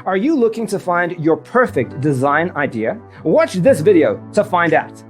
Are you looking to find your perfect design idea? Watch this video to find out.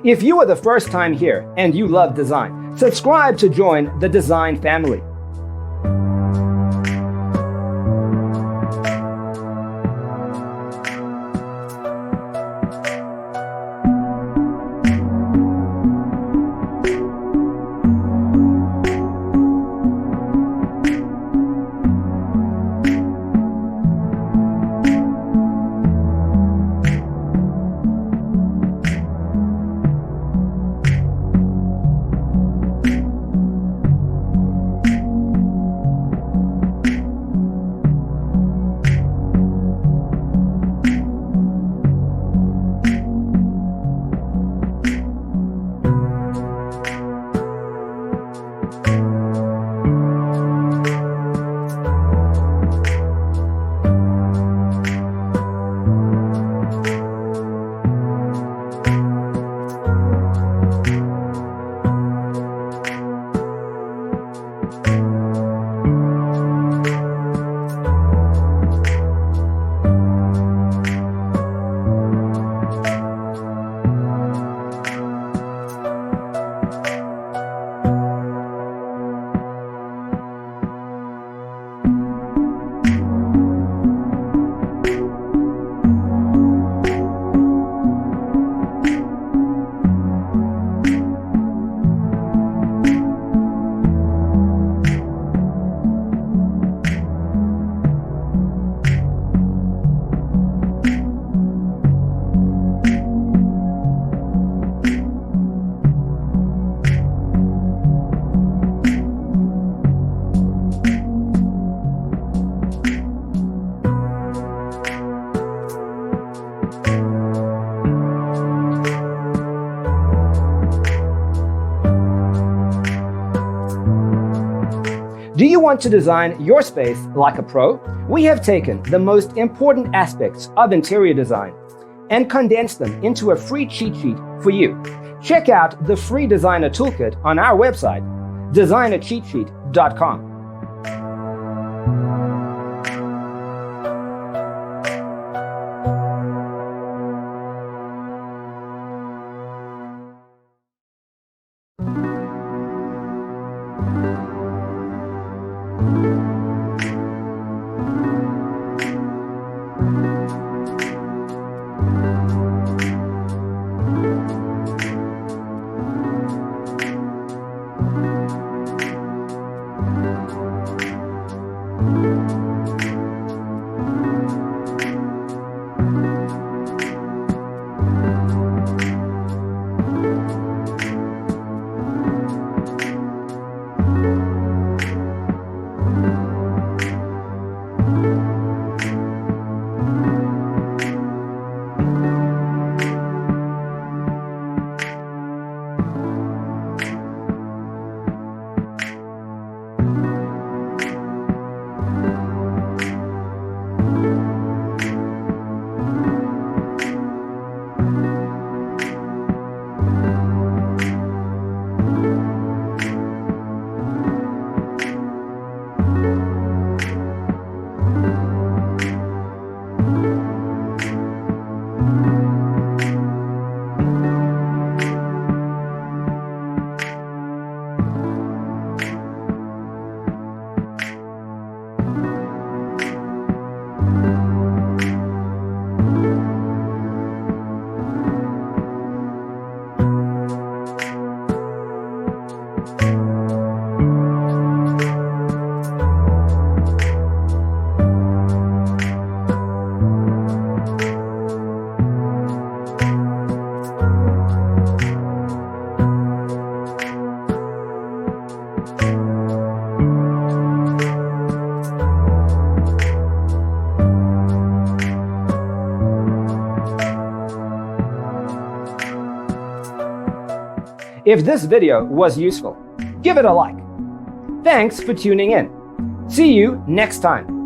If you are the first time here and you love design, subscribe to join the design family. Do you want to design your space like a pro? We have taken the most important aspects of interior design and condensed them into a free cheat sheet for you. Check out the free designer toolkit on our website, designercheatsheet.com. If this video was useful, give it a like. Thanks for tuning in. See you next time.